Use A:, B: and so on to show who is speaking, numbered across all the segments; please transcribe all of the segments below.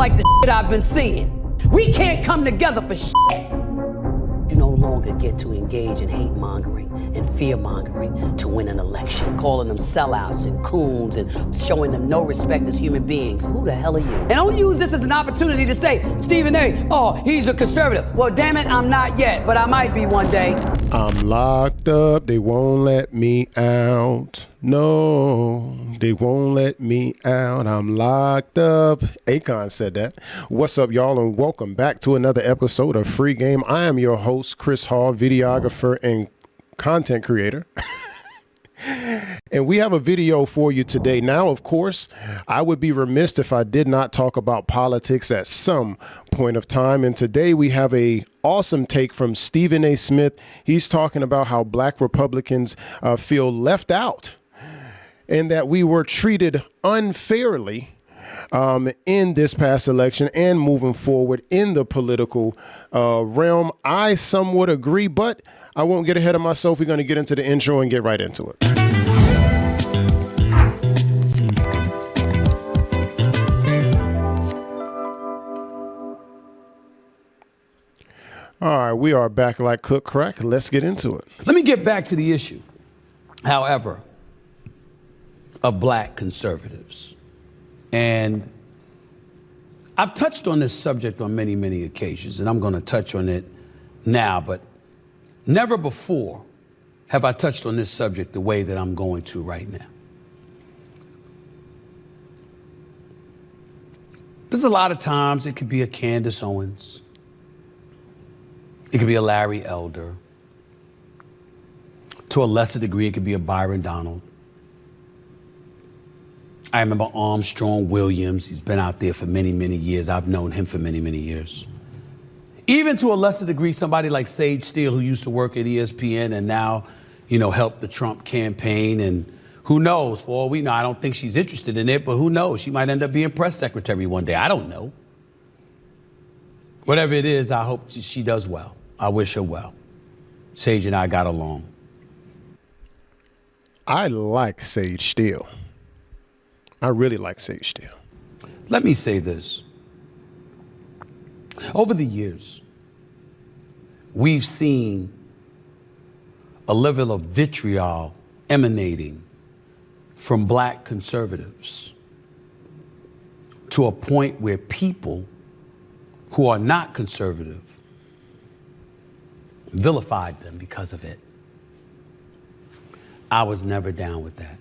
A: like the shit I've been seeing. We can't come together for shit. You no longer get to engage in hate-mongering and fear-mongering to win an election, calling them sellouts and coons and showing them no respect as human beings. Who the hell are you? And don't use this as an opportunity to say, Stephen A., oh, he's a conservative. Well, damn it, I'm not yet, but I might be one day.
B: I'm locked up, they won't let me out. No, they won't let me out. I'm locked up. Akon said that. What's up, y'all, and welcome back to another episode of Free Game. I am your host, Chris Hall, videographer and content creator. And we have a video for you today. Now, of course, I would be remiss if I did not talk about politics at some point of time. And today we have a awesome take from Stephen A. Smith. He's talking about how black Republicans feel left out and that we were treated unfairly in this past election and moving forward in the political realm. I somewhat agree, but I won't get ahead of myself. We're going to get into the intro and get right into it. All right, we are back like cook crack. Let's get into it.
A: Let me get back to the issue, however, of black conservatives. And I've touched on this subject on many, many occasions, and I'm going to touch on it now, but never before have I touched on this subject the way that I'm going to right now. There's a lot of times it could be a Candace Owens. It could be a Larry Elder. To a lesser degree, it could be a Byron Donald. I remember Armstrong Williams. He's been out there for many, many years. I've known him for many, many years. Even to a lesser degree, somebody like Sage Steele, who used to work at ESPN and now, helped the Trump campaign. And who knows, for all we know, I don't think she's interested in it, but who knows? She might end up being press secretary one day. I don't know. Whatever it is, I hope she does well. I wish her well. Sage and I got along.
B: I like Sage Steele. I really like Sage Steele.
A: Let me say this. Over the years, we've seen a level of vitriol emanating from black conservatives to a point where people who are not conservative vilified them because of it. I was never down with that.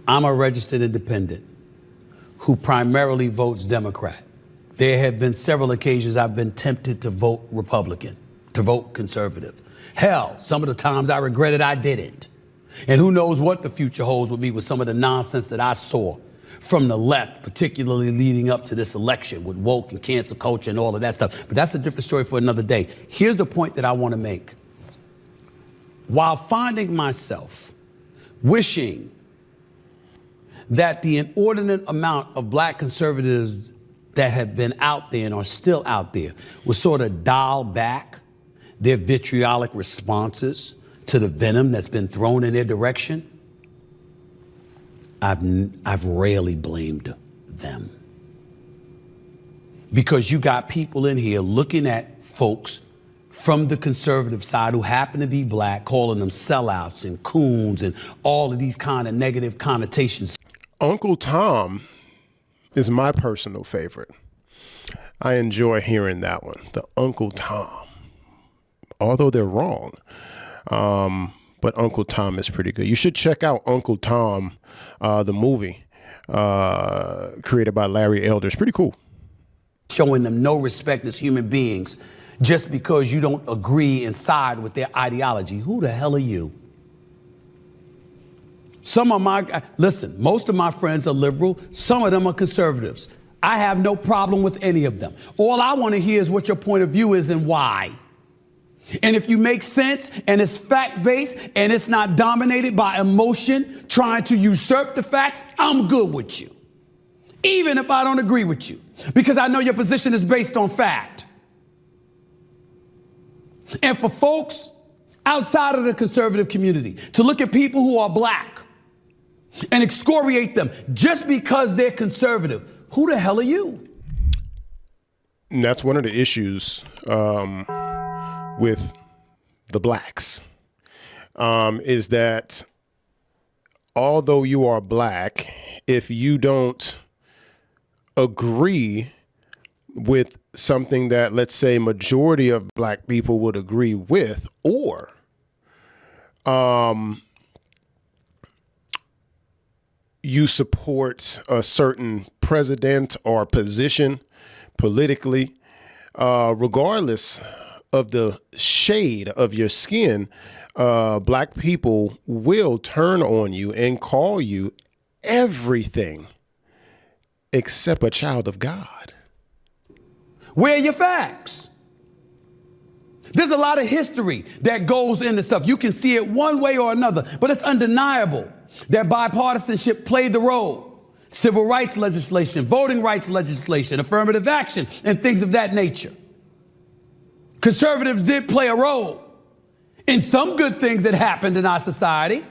A: I'm a registered independent who primarily votes Democrat. There have been several occasions I've been tempted to vote Republican, to vote conservative. Hell, some of the times I regretted I didn't. And who knows what the future holds with me with some of the nonsense that I saw from the left, particularly leading up to this election with woke and cancel culture and all of that stuff. But that's a different story for another day. Here's the point that I want to make. While finding myself wishing that the inordinate amount of black conservatives that have been out there and are still out there will sort of dial back their vitriolic responses to the venom that's been thrown in their direction, I've rarely blamed them. Because you got people in here looking at folks from the conservative side who happen to be black, calling them sellouts and coons and all of these kind of negative connotations.
B: Uncle Tom is my personal favorite. I enjoy hearing that one, the Uncle Tom. Although they're wrong, but Uncle Tom is pretty good. You should check out Uncle Tom, the movie created by Larry Elder. It's pretty cool.
A: Showing them no respect as human beings just because you don't agree and side with their ideology. Who the hell are you? Listen, most of my friends are liberal. Some of them are conservatives. I have no problem with any of them. All I want to hear is what your point of view is and why. And if you make sense and it's fact-based and it's not dominated by emotion trying to usurp the facts, I'm good with you. Even if I don't agree with you, because I know your position is based on fact. And for folks outside of the conservative community to look at people who are black and excoriate them just because they're conservative, Who the hell are you?
B: And that's one of the issues with the blacks, is that although you are black, if you don't agree with something that, let's say, majority of black people would agree with, or you support a certain president or position politically, regardless of the shade of your skin, black people will turn on you and call you everything except a child of God.
A: Where are your facts? There's a lot of history that goes into stuff. You can see it one way or another, but it's undeniable that bipartisanship played the role. Civil rights legislation, voting rights legislation, affirmative action, and things of that nature. Conservatives did play a role in some good things that happened in our society.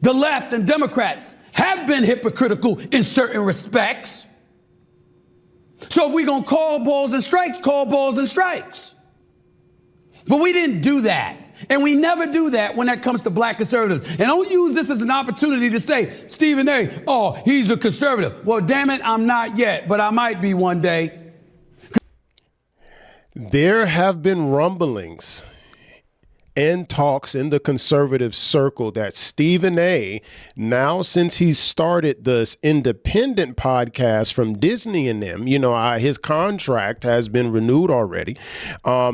A: The left and Democrats have been hypocritical in certain respects. So if we're going to call balls and strikes, call balls and strikes. But we didn't do that. And we never do that when it comes to black conservatives. And don't use this as an opportunity to say, Stephen A., oh, he's a conservative. Well, damn it, I'm not yet, but I might be one day.
B: There have been rumblings and talks in the conservative circle that Stephen A., now since he's started this independent podcast from Disney and them, his contract has been renewed already.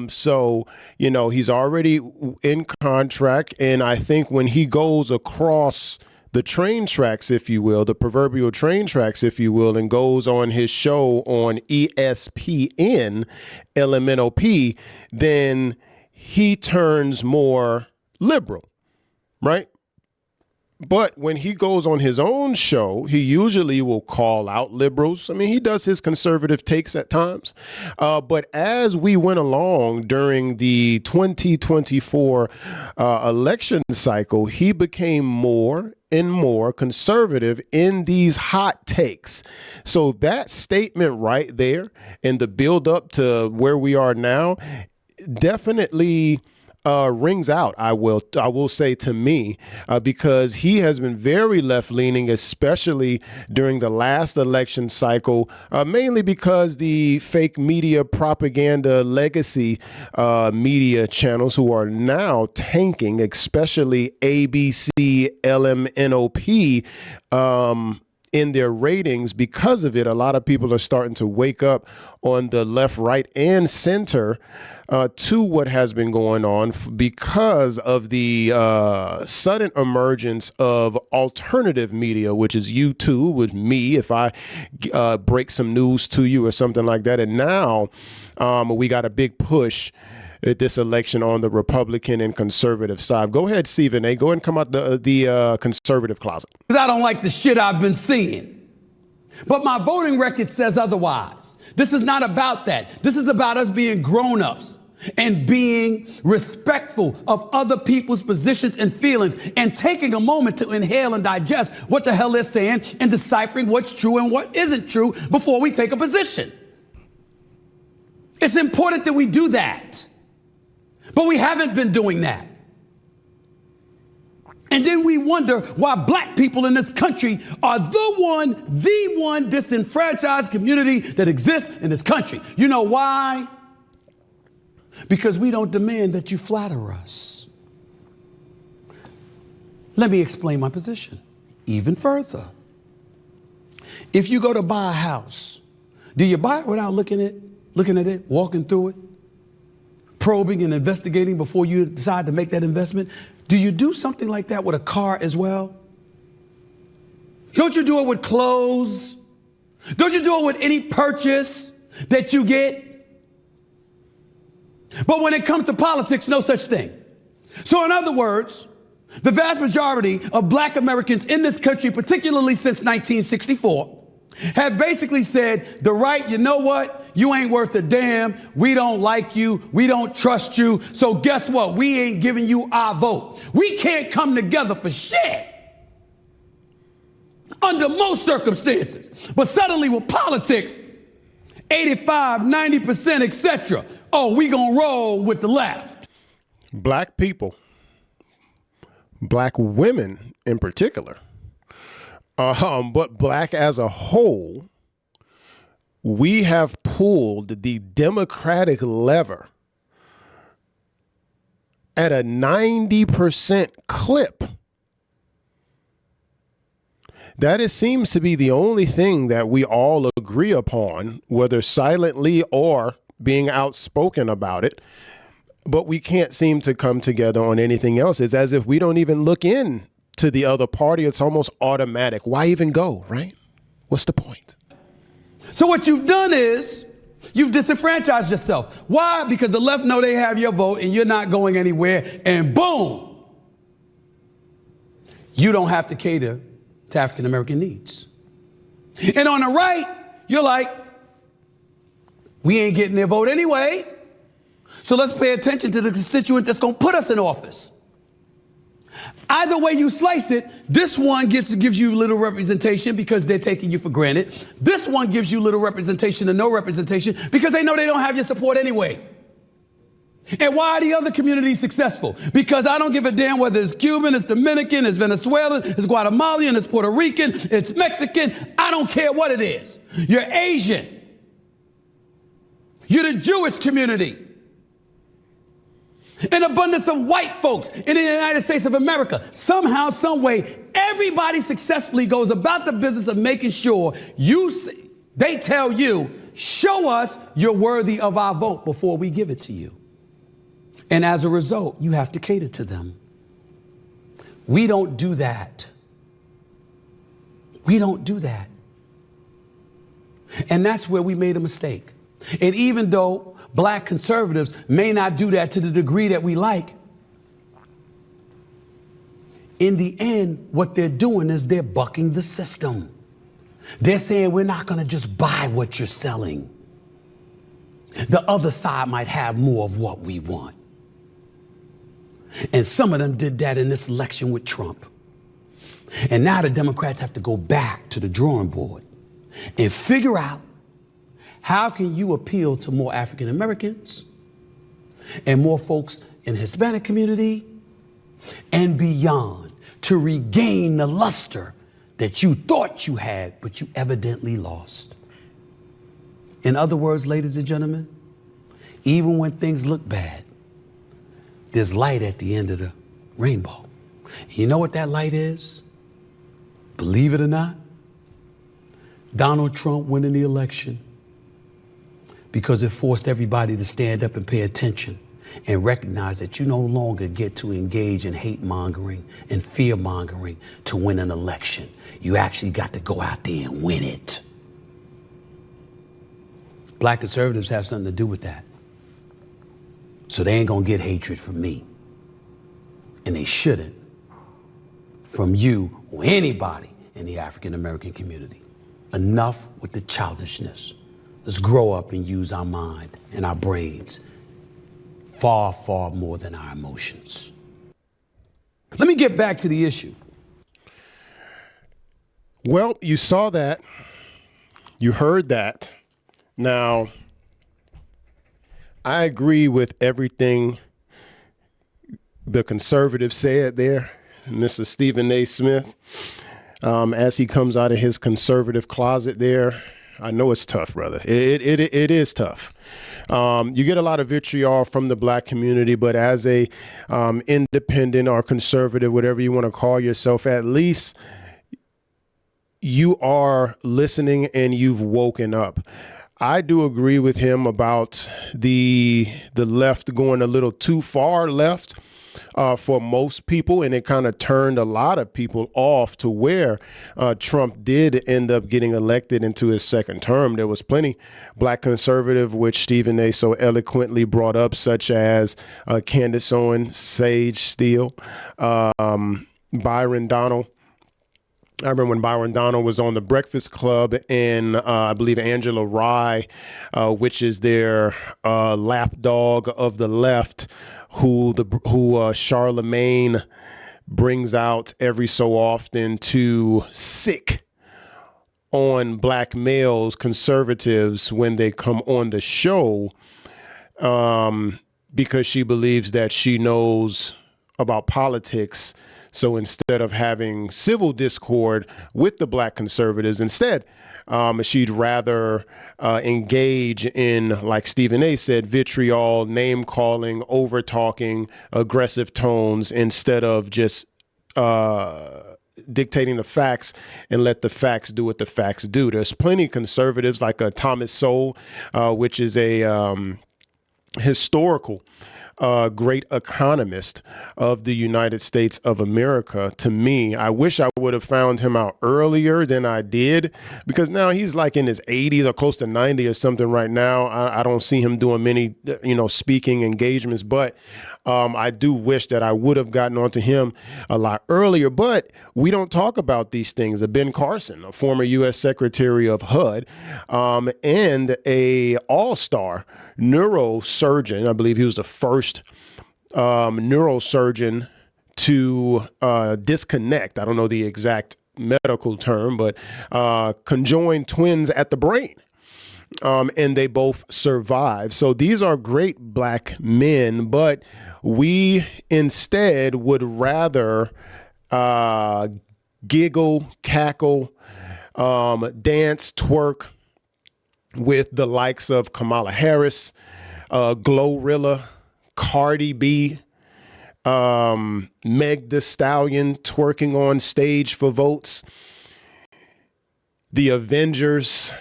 B: So, he's already in contract. And I think when he goes across the train tracks, if you will, the proverbial train tracks, if you will, and goes on his show on ESPN, LMNOP, then he turns more liberal, right? But when he goes on his own show, he usually will call out liberals. I mean, he does his conservative takes at times. But as we went along during the 2024 election cycle, he became more and more conservative in these hot takes. So that statement right there and the build up to where we are now definitely rings out, I will say, to me, because he has been very left-leaning, especially during the last election cycle, mainly because the fake media propaganda legacy media channels who are now tanking, especially ABC, LMNOP, in their ratings. Because of it, a lot of people are starting to wake up on the left, right, and center to what has been going on because of the sudden emergence of alternative media, which is YouTube with me, if I break some news to you or something like that. And now we got a big push at this election on the Republican and conservative side. Go ahead, Stephen A. Go ahead and come out the conservative closet.
A: Because I don't like the shit I've been seeing. But my voting record says otherwise. This is not about that. This is about us being grown-ups and being respectful of other people's positions and feelings and taking a moment to inhale and digest what the hell they're saying and deciphering what's true and what isn't true before we take a position. It's important that we do that. But we haven't been doing that. And then we wonder why black people in this country are the one disenfranchised community that exists in this country. You know why? Because we don't demand that you flatter us. Let me explain my position even further. If you go to buy a house, do you buy it without looking at it, walking through it, probing and investigating before you decide to make that investment? Do you do something like that with a car as well? Don't you do it with clothes? Don't you do it with any purchase that you get? But when it comes to politics, no such thing. So in other words, the vast majority of black Americans in this country, particularly since 1964, have basically said, the right, you know what? You ain't worth a damn. We don't like you. We don't trust you. So guess what? We ain't giving you our vote. We can't come together for shit. under most circumstances. But suddenly with politics, 85, 90%, etc. Oh, we gonna roll with the left.
B: Black people, black women in particular, but black as a whole, we have pulled the Democratic lever at a 90% clip. That seems to be the only thing that we all agree upon, whether silently or being outspoken about it. But we can't seem to come together on anything else. It's as if we don't even look in to the other party. It's almost automatic. Why even go, right? What's the point?
A: So what you've done is you've disenfranchised yourself. Why? Because the left know they have your vote and you're not going anywhere. And boom, you don't have to cater to African American needs. And on the right, you're like, we ain't getting their vote anyway. So let's pay attention to the constituent that's going to put us in office. Either way you slice it, this one gives you little representation because they're taking you for granted. This one gives you little representation and no representation because they know they don't have your support anyway. And why are the other communities successful? Because I don't give a damn whether it's Cuban, it's Dominican, it's Venezuelan, it's Guatemalan, it's Puerto Rican, it's Mexican. I don't care what it is. You're Asian. You're the Jewish community. An abundance of white folks in the United States of America. Somehow, some way, everybody successfully goes about the business of making sure they tell you, show us you're worthy of our vote before we give it to you. And as a result, you have to cater to them. We don't do that. We don't do that. And that's where we made a mistake. And even though black conservatives may not do that to the degree that we like, in the end, what they're doing is they're bucking the system. They're saying we're not going to just buy what you're selling. The other side might have more of what we want. And some of them did that in this election with Trump. And now the Democrats have to go back to the drawing board and figure out how can you appeal to more African Americans and more folks in the Hispanic community and beyond to regain the luster that you thought you had, but you evidently lost. In other words, ladies and gentlemen, even when things look bad, there's light at the end of the rainbow. You know what that light is? Believe it or not, Donald Trump winning the election because it forced everybody to stand up and pay attention and recognize that you no longer get to engage in hate mongering and fear mongering to win an election. You actually got to go out there and win it. Black conservatives have something to do with that. So they ain't gonna get hatred from me. And they shouldn't from you or anybody in the African American community. Enough with the childishness. Let's grow up and use our mind and our brains far, far more than our emotions. Let me get back to the issue.
B: Well, you saw that. You heard that. Now, I agree with everything the conservative said there, Mr. Stephen A. Smith, as he comes out of his conservative closet there. I know it's tough, brother. It is tough. You get a lot of vitriol from the black community, but as a independent or conservative, whatever you want to call yourself, at least you are listening and you've woken up. I do agree with him about the left going a little too far left for most people, and it kind of turned a lot of people off to where Trump did end up getting elected into his second term. There was plenty black conservative, which Stephen A. so eloquently brought up, such as Candace Owens, Sage Steele, Byron Donald. I remember when Byron Donald was on The Breakfast Club and I believe Angela Rye, which is their lapdog of the left, who Charlemagne brings out every so often to sick on black males, conservatives, when they come on the show, because she believes that she knows about politics. So instead of having civil discord with the black conservatives, she'd rather engage in, like Stephen A. said, vitriol, name calling, over talking, aggressive tones, instead of just dictating the facts and let the facts do what the facts do. There's plenty of conservatives like Thomas Sowell, which is a historical great economist of the United States of America. To me, I wish I would have found him out earlier than I did, because now he's like in his 80s or close to 90 or something right now. I don't see him doing many, speaking engagements, but I do wish that I would have gotten onto him a lot earlier. But we don't talk about these things. Ben Carson, a former U.S. Secretary of HUD, and a all-star neurosurgeon. I believe he was the first neurosurgeon to disconnect. I don't know the exact medical term, but conjoin twins at the brain. And they both survived. So these are great black men, but we instead would rather giggle, cackle, dance, twerk with the likes of Kamala Harris, Glorilla, Cardi B, Meg Thee Stallion twerking on stage for votes, the Avengers.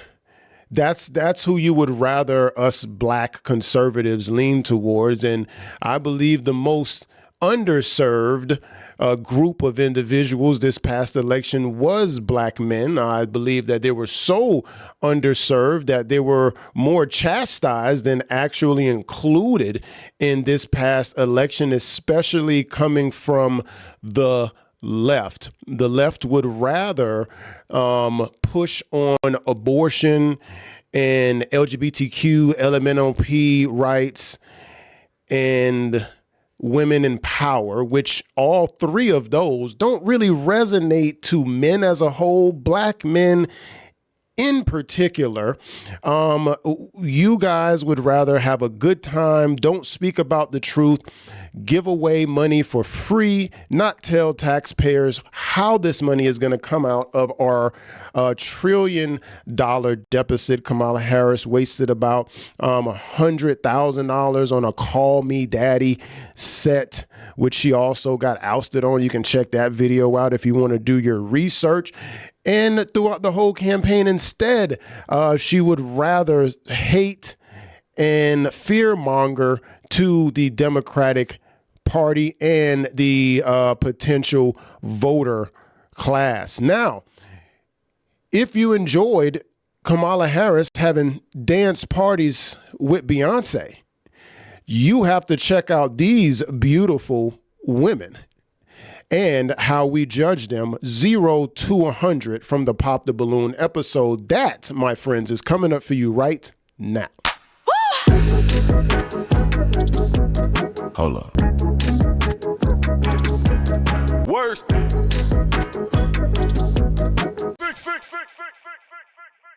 B: That's who you would rather us black conservatives lean towards. And I believe the most underserved group of individuals this past election was black men. I believe that they were so underserved that they were more chastised than actually included in this past election, especially coming from the left. The left would rather push on abortion and LGBTQ, LMNOP rights and women in power, which all three of those don't really resonate to men as a whole, black men in particular. You guys would rather have a good time, don't speak about the truth, give away money for free, not tell taxpayers how this money is going to come out of our $1 trillion deficit. Kamala Harris wasted about $100,000 on a Call Me Daddy set, which she also got ousted on. You can check that video out if you want to do your research. And throughout the whole campaign, instead, she would rather hate and fearmonger to the Democratic Party and the potential voter class. Now, if you enjoyed Kamala Harris having dance parties with Beyonce, you have to check out these beautiful women and how we judge them. 0 to 100 from the Pop the Balloon episode. That, my friends, is coming up for you right now.
C: Hold up. Worst.